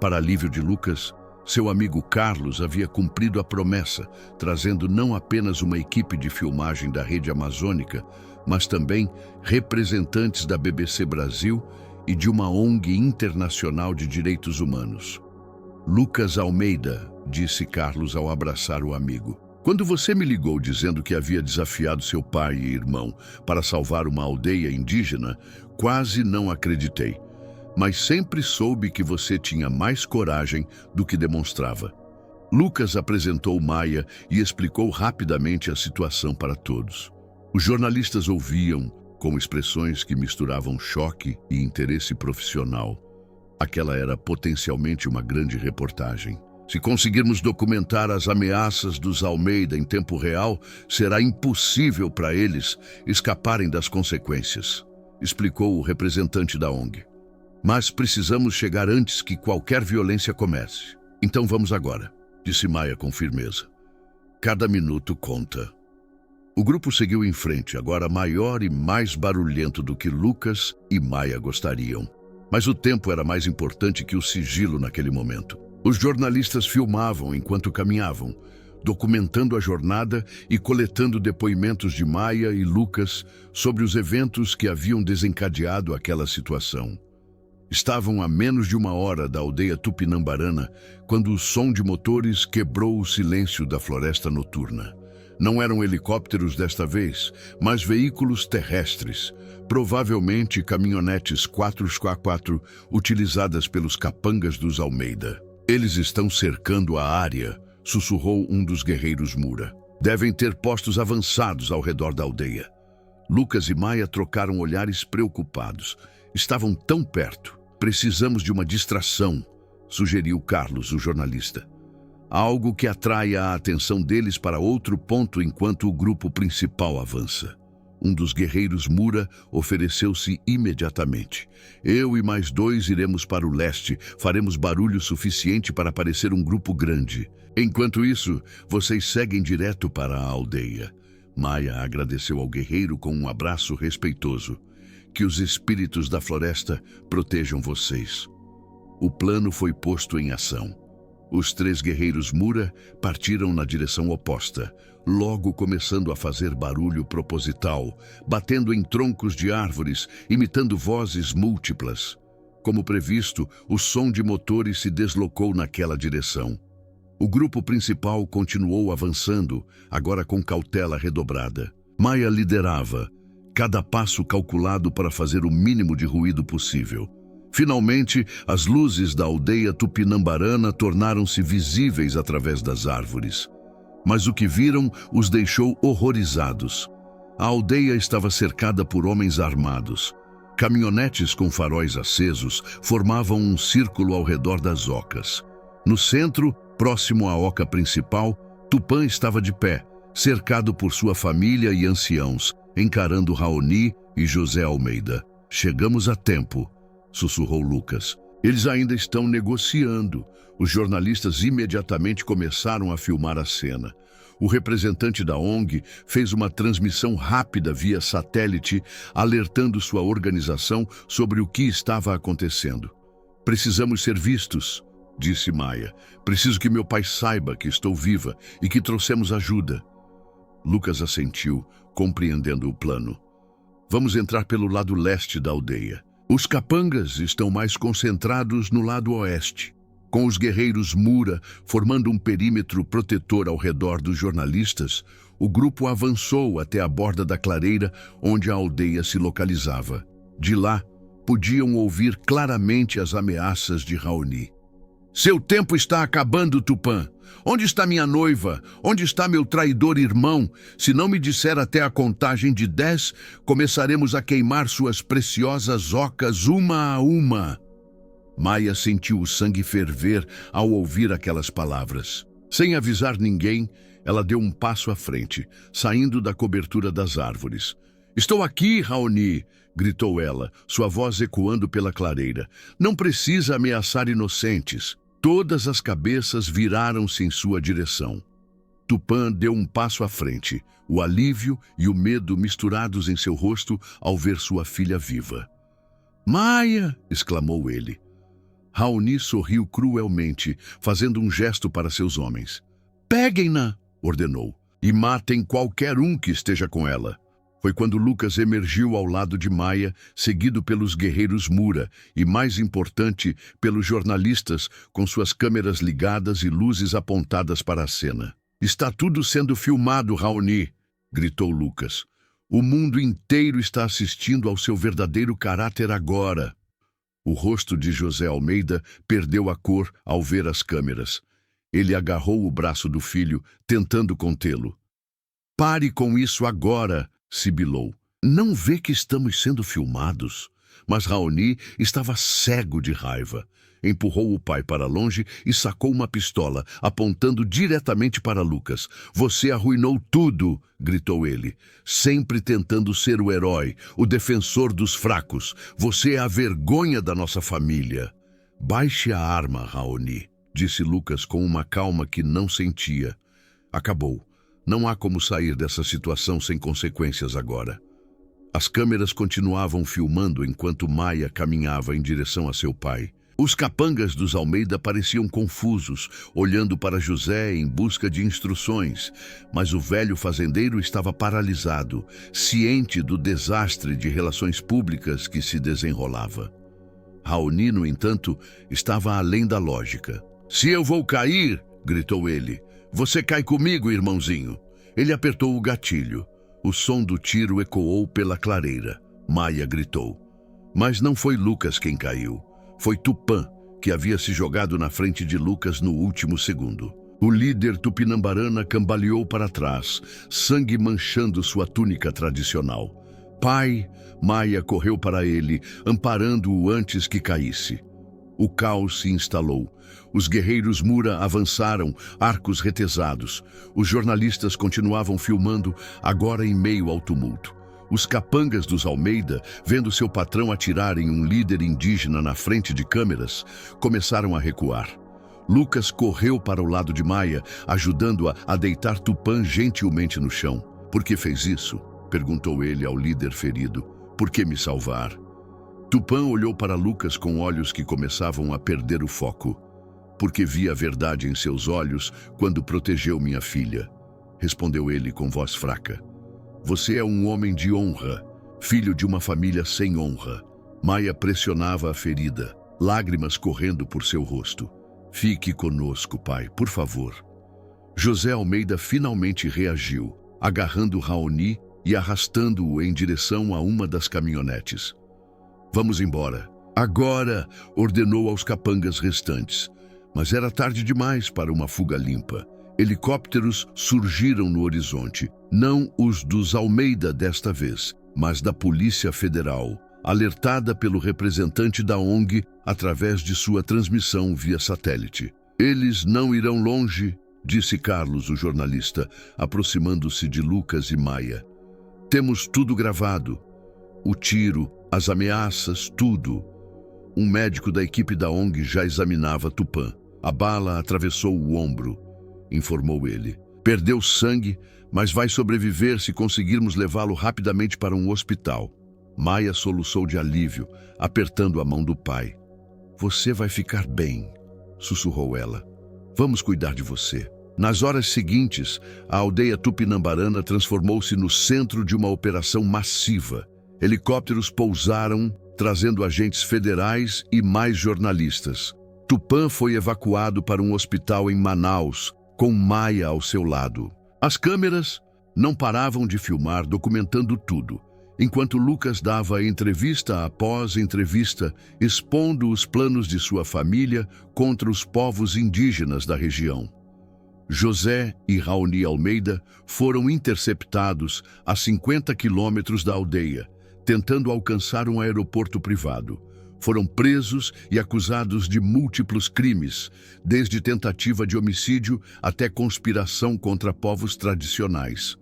Para alívio de Lucas, seu amigo Carlos havia cumprido a promessa, trazendo não apenas uma equipe de filmagem da rede amazônica, mas também representantes da BBC Brasil e de uma ONG internacional de direitos humanos. Lucas Almeida, disse Carlos ao abraçar o amigo. Quando você me ligou dizendo que havia desafiado seu pai e irmão para salvar uma aldeia indígena, quase não acreditei. Mas sempre soube que você tinha mais coragem do que demonstrava. Lucas apresentou Maia e explicou rapidamente a situação para todos. Os jornalistas ouviam, com expressões que misturavam choque e interesse profissional. Aquela era potencialmente uma grande reportagem. Se conseguirmos documentar as ameaças dos Almeida em tempo real, será impossível para eles escaparem das consequências, explicou o representante da ONG. Mas precisamos chegar antes que qualquer violência comece. Então vamos agora, disse Maia com firmeza. Cada minuto conta. O grupo seguiu em frente, agora maior e mais barulhento do que Lucas e Maia gostariam. Mas o tempo era mais importante que o sigilo naquele momento. Os jornalistas filmavam enquanto caminhavam, documentando a jornada e coletando depoimentos de Maia e Lucas sobre os eventos que haviam desencadeado aquela situação. Estavam a menos de 1 hora da aldeia Tupinambarana quando o som de motores quebrou o silêncio da floresta noturna. Não eram helicópteros desta vez, mas veículos terrestres, provavelmente caminhonetes 4x4 utilizadas pelos capangas dos Almeida. Eles estão cercando a área, sussurrou um dos guerreiros Mura. Devem ter postos avançados ao redor da aldeia. Lucas e Maia trocaram olhares preocupados. Estavam tão perto. Precisamos de uma distração, sugeriu Carlos, o jornalista. Algo que atraia a atenção deles para outro ponto enquanto o grupo principal avança. Um dos guerreiros Mura ofereceu-se imediatamente. Eu e mais 2 iremos para o leste, faremos barulho suficiente para parecer um grupo grande. Enquanto isso, vocês seguem direto para a aldeia. Maia agradeceu ao guerreiro com um abraço respeitoso. Que os espíritos da floresta protejam vocês. O plano foi posto em ação. Os 3 guerreiros Mura partiram na direção oposta, logo começando a fazer barulho proposital, batendo em troncos de árvores, imitando vozes múltiplas. Como previsto, o som de motores se deslocou naquela direção. O grupo principal continuou avançando, agora com cautela redobrada. Maia liderava, cada passo calculado para fazer o mínimo de ruído possível. Finalmente, as luzes da aldeia tupinambarana tornaram-se visíveis através das árvores. Mas o que viram os deixou horrorizados. A aldeia estava cercada por homens armados. Caminhonetes com faróis acesos formavam um círculo ao redor das ocas. No centro, próximo à oca principal, Tupã estava de pé, cercado por sua família e anciãos, encarando Raoni e José Almeida. Chegamos a tempo, sussurrou Lucas. Eles ainda estão negociando. Os jornalistas imediatamente começaram a filmar a cena. O representante da ONG fez uma transmissão rápida via satélite, alertando sua organização sobre o que estava acontecendo. Precisamos ser vistos, disse Maia. Preciso que meu pai saiba que estou viva e que trouxemos ajuda. Lucas assentiu, compreendendo o plano. Vamos entrar pelo lado leste da aldeia. Os capangas estão mais concentrados no lado oeste, com os guerreiros Mura formando um perímetro protetor ao redor dos jornalistas. O grupo avançou até a borda da clareira onde a aldeia se localizava. De lá, podiam ouvir claramente as ameaças de Raoni. Seu tempo está acabando, Tupã. Onde está minha noiva? Onde está meu traidor irmão? Se não me disser até a contagem de 10, começaremos a queimar suas preciosas ocas uma a uma. Maia sentiu o sangue ferver ao ouvir aquelas palavras. Sem avisar ninguém, ela deu um passo à frente, saindo da cobertura das árvores. Estou aqui, Raoni, gritou ela, sua voz ecoando pela clareira. Não precisa ameaçar inocentes. Todas as cabeças viraram-se em sua direção. Tupã deu um passo à frente, o alívio e o medo misturados em seu rosto ao ver sua filha viva. Maia! Exclamou ele. Raoni sorriu cruelmente, fazendo um gesto para seus homens. Peguem-na! Ordenou. E matem qualquer um que esteja com ela. Foi quando Lucas emergiu ao lado de Maia, seguido pelos guerreiros Mura e, mais importante, pelos jornalistas com suas câmeras ligadas e luzes apontadas para a cena. Está tudo sendo filmado, Raoni, gritou Lucas. O mundo inteiro está assistindo ao seu verdadeiro caráter agora. O rosto de José Almeida perdeu a cor ao ver as câmeras. Ele agarrou o braço do filho, tentando contê-lo. Pare com isso agora! Sibilou. Não vê que estamos sendo filmados? Mas Raoni estava cego de raiva. Empurrou o pai para longe e sacou uma pistola, apontando diretamente para Lucas. Você arruinou tudo, gritou ele, sempre tentando ser o herói, o defensor dos fracos. Você é a vergonha da nossa família. Baixe a arma, Raoni, disse Lucas com uma calma que não sentia. Acabou. Não há como sair dessa situação sem consequências agora. As câmeras continuavam filmando enquanto Maia caminhava em direção a seu pai. Os capangas dos Almeida pareciam confusos, olhando para José em busca de instruções, mas o velho fazendeiro estava paralisado, ciente do desastre de relações públicas que se desenrolava. Raoni, no entanto, estava além da lógica. Se eu vou cair, gritou ele, você cai comigo, irmãozinho. Ele apertou o gatilho. O som do tiro ecoou pela clareira. Maia gritou. Mas não foi Lucas quem caiu. Foi Tupã, que havia se jogado na frente de Lucas no último segundo. O líder tupinambarana cambaleou para trás, sangue manchando sua túnica tradicional. Pai, Maia correu para ele, amparando-o antes que caísse. O caos se instalou. Os guerreiros Mura avançaram, arcos retesados. Os jornalistas continuavam filmando, agora em meio ao tumulto. Os capangas dos Almeida, vendo seu patrão atirar em um líder indígena na frente de câmeras, começaram a recuar. Lucas correu para o lado de Maia, ajudando-a a deitar Tupã gentilmente no chão. Por que fez isso? Perguntou ele ao líder ferido. Por que me salvar? Tupã olhou para Lucas com olhos que começavam a perder o foco. Porque vi a verdade em seus olhos quando protegeu minha filha. Respondeu ele com voz fraca. Você é um homem de honra, filho de uma família sem honra. Maia pressionava a ferida, lágrimas correndo por seu rosto. Fique conosco, pai, por favor. José Almeida finalmente reagiu, agarrando Raoni e arrastando-o em direção a uma das caminhonetes. Vamos embora. Agora, ordenou aos capangas restantes. Mas era tarde demais para uma fuga limpa. Helicópteros surgiram no horizonte, não os dos Almeida desta vez, mas da Polícia Federal, alertada pelo representante da ONG através de sua transmissão via satélite. Eles não irão longe, disse Carlos, o jornalista, aproximando-se de Lucas e Maia. Temos tudo gravado. O tiro, as ameaças, tudo. Um médico da equipe da ONG já examinava Tupã. A bala atravessou o ombro, informou ele. Perdeu sangue, mas vai sobreviver se conseguirmos levá-lo rapidamente para um hospital. Maia soluçou de alívio, apertando a mão do pai. Você vai ficar bem, sussurrou ela. Vamos cuidar de você. Nas horas seguintes, a aldeia tupinambarana transformou-se no centro de uma operação massiva. Helicópteros pousaram, trazendo agentes federais e mais jornalistas. Tupã foi evacuado para um hospital em Manaus, com Maia ao seu lado. As câmeras não paravam de filmar, documentando tudo, enquanto Lucas dava entrevista após entrevista, expondo os planos de sua família contra os povos indígenas da região. José e Raoni Almeida foram interceptados a 50 quilômetros da aldeia, tentando alcançar um aeroporto privado. Foram presos e acusados de múltiplos crimes, desde tentativa de homicídio até conspiração contra povos tradicionais.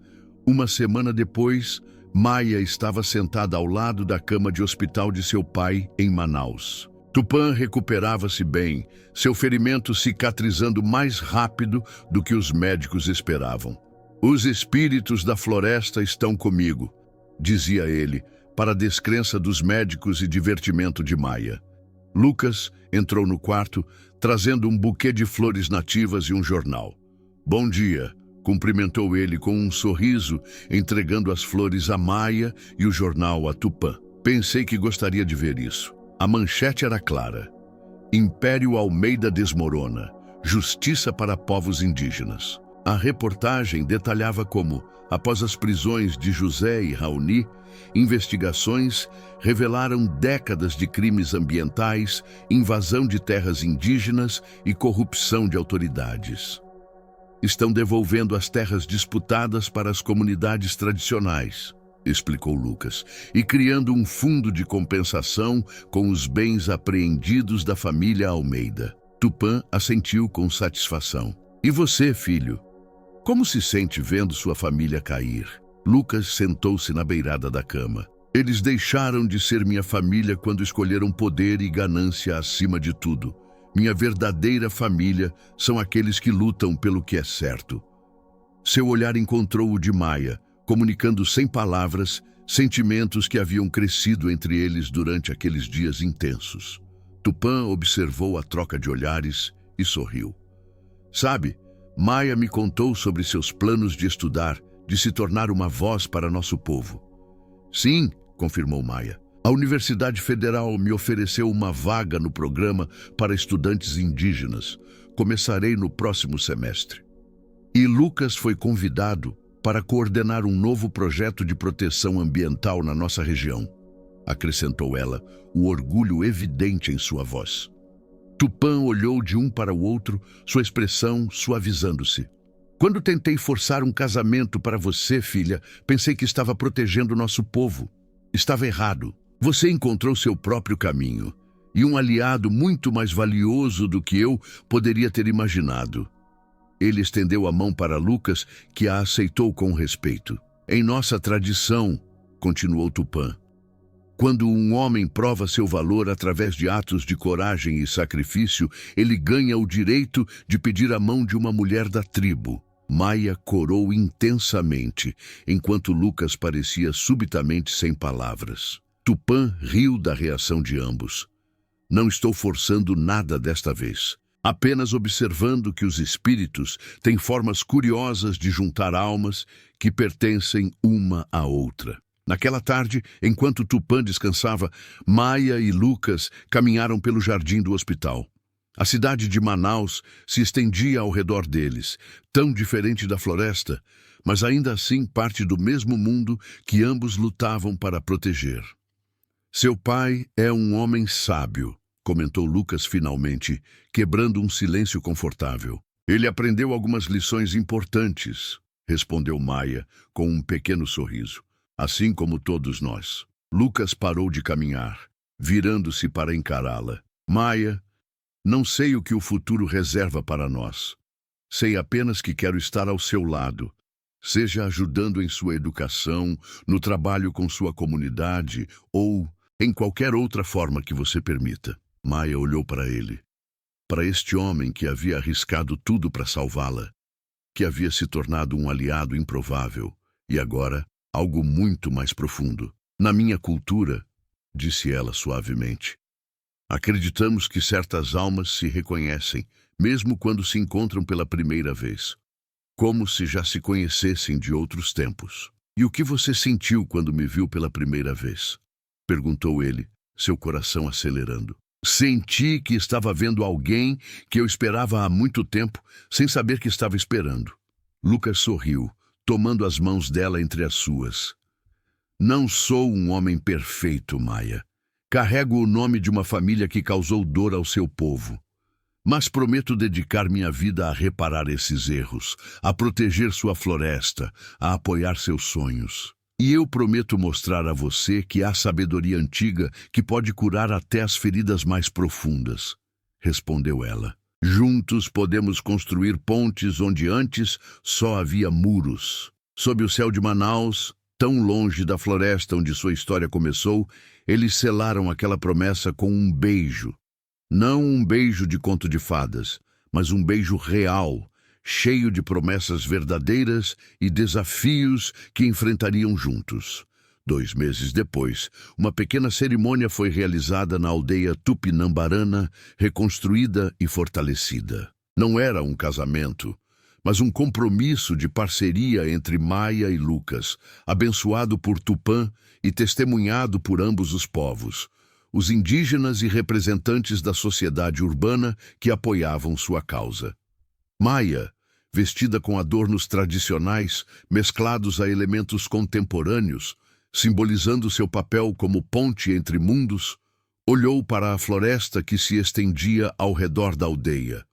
Uma semana depois, Maia estava sentada ao lado da cama de hospital de seu pai em Manaus. Tupã recuperava-se bem, seu ferimento cicatrizando mais rápido do que os médicos esperavam. Os espíritos da floresta estão comigo, dizia ele, para a descrença dos médicos e divertimento de Maia. Lucas entrou no quarto, trazendo um buquê de flores nativas e um jornal. Bom dia, cumprimentou ele com um sorriso, entregando as flores a Maia e o jornal a Tupã. Pensei que gostaria de ver isso. A manchete era clara. Império Almeida desmorona. Justiça para povos indígenas. A reportagem detalhava como, após as prisões de José e Raoni, investigações revelaram décadas de crimes ambientais, invasão de terras indígenas e corrupção de autoridades. Estão devolvendo as terras disputadas para as comunidades tradicionais, explicou Lucas, e criando um fundo de compensação com os bens apreendidos da família Almeida. Tupã assentiu com satisfação. E você, filho? Como se sente vendo sua família cair? Lucas sentou-se na beirada da cama. Eles deixaram de ser minha família quando escolheram poder e ganância acima de tudo. Minha verdadeira família são aqueles que lutam pelo que é certo. Seu olhar encontrou o de Maia, comunicando sem palavras sentimentos que haviam crescido entre eles durante aqueles dias intensos. Tupã observou a troca de olhares e sorriu. Sabe, Maia me contou sobre seus planos de estudar, de se tornar uma voz para nosso povo. Sim, confirmou Maia. A Universidade Federal me ofereceu uma vaga no programa para estudantes indígenas. Começarei no próximo semestre. E Lucas foi convidado para coordenar um novo projeto de proteção ambiental na nossa região, acrescentou ela, o orgulho evidente em sua voz. Tupã olhou de um para o outro, sua expressão suavizando-se. Quando tentei forçar um casamento para você, filha, pensei que estava protegendo nosso povo. Estava errado. Você encontrou seu próprio caminho, e um aliado muito mais valioso do que eu poderia ter imaginado. Ele estendeu a mão para Lucas, que a aceitou com respeito. Em nossa tradição, continuou Tupã, quando um homem prova seu valor através de atos de coragem e sacrifício, ele ganha o direito de pedir a mão de uma mulher da tribo. Maia corou intensamente, enquanto Lucas parecia subitamente sem palavras. Tupã riu da reação de ambos. Não estou forçando nada desta vez. Apenas observando que os espíritos têm formas curiosas de juntar almas que pertencem uma à outra. Naquela tarde, enquanto Tupã descansava, Maia e Lucas caminharam pelo jardim do hospital. A cidade de Manaus se estendia ao redor deles, tão diferente da floresta, mas ainda assim parte do mesmo mundo que ambos lutavam para proteger. Seu pai é um homem sábio, comentou Lucas finalmente, quebrando um silêncio confortável. Ele aprendeu algumas lições importantes, respondeu Maia, com um pequeno sorriso. Assim como todos nós. Lucas parou de caminhar, virando-se para encará-la. Maia, não sei o que o futuro reserva para nós. Sei apenas que quero estar ao seu lado, seja ajudando em sua educação, no trabalho com sua comunidade ou em qualquer outra forma que você permita. Maia olhou para ele, para este homem que havia arriscado tudo para salvá-la, que havia se tornado um aliado improvável e agora algo muito mais profundo. Na minha cultura, disse ela suavemente, acreditamos que certas almas se reconhecem, mesmo quando se encontram pela primeira vez, como se já se conhecessem de outros tempos. E o que você sentiu quando me viu pela primeira vez? Perguntou ele, seu coração acelerando. Senti que estava vendo alguém que eu esperava há muito tempo, sem saber que estava esperando. Lucas sorriu, tomando as mãos dela entre as suas. Não sou um homem perfeito, Maia. Carrego o nome de uma família que causou dor ao seu povo. Mas prometo dedicar minha vida a reparar esses erros, a proteger sua floresta, a apoiar seus sonhos. E eu prometo mostrar a você que há sabedoria antiga que pode curar até as feridas mais profundas, respondeu ela. Juntos podemos construir pontes onde antes só havia muros. Sob o céu de Manaus, tão longe da floresta onde sua história começou, eles selaram aquela promessa com um beijo. Não um beijo de conto de fadas, mas um beijo real, cheio de promessas verdadeiras e desafios que enfrentariam juntos. 2 meses depois, uma pequena cerimônia foi realizada na aldeia Tupinambarana, reconstruída e fortalecida. Não era um casamento, mas um compromisso de parceria entre Maia e Lucas, abençoado por Tupã e testemunhado por ambos os povos, os indígenas e representantes da sociedade urbana que apoiavam sua causa. Maia, vestida com adornos tradicionais, mesclados a elementos contemporâneos, simbolizando seu papel como ponte entre mundos, olhou para a floresta que se estendia ao redor da aldeia.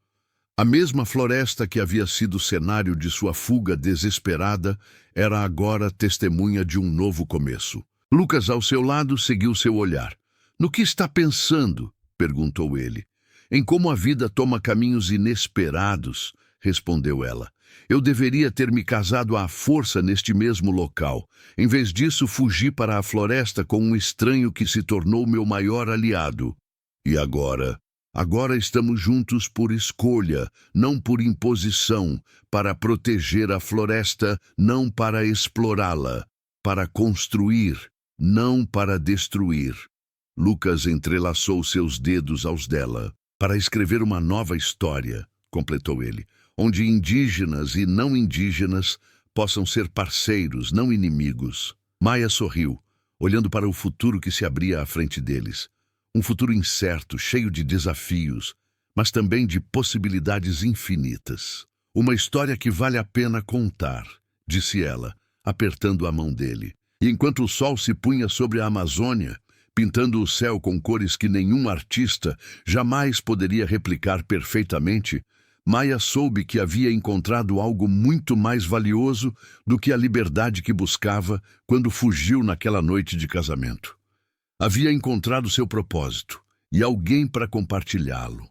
A mesma floresta que havia sido cenário de sua fuga desesperada era agora testemunha de um novo começo. Lucas, ao seu lado, seguiu seu olhar. No que está pensando? Perguntou ele. Em como a vida toma caminhos inesperados, respondeu ela. Eu deveria ter me casado à força neste mesmo local. Em vez disso, fugi para a floresta com um estranho que se tornou meu maior aliado. E agora? Agora estamos juntos por escolha, não por imposição, para proteger a floresta, não para explorá-la, para construir, não para destruir. Lucas entrelaçou seus dedos aos dela. Para escrever uma nova história, completou ele, onde indígenas e não indígenas possam ser parceiros, não inimigos. Maia sorriu, olhando para o futuro que se abria à frente deles. Um futuro incerto, cheio de desafios, mas também de possibilidades infinitas. Uma história que vale a pena contar, disse ela, apertando a mão dele. E enquanto o sol se punha sobre a Amazônia, pintando o céu com cores que nenhum artista jamais poderia replicar perfeitamente, Maia soube que havia encontrado algo muito mais valioso do que a liberdade que buscava quando fugiu naquela noite de casamento. Havia encontrado seu propósito e alguém para compartilhá-lo.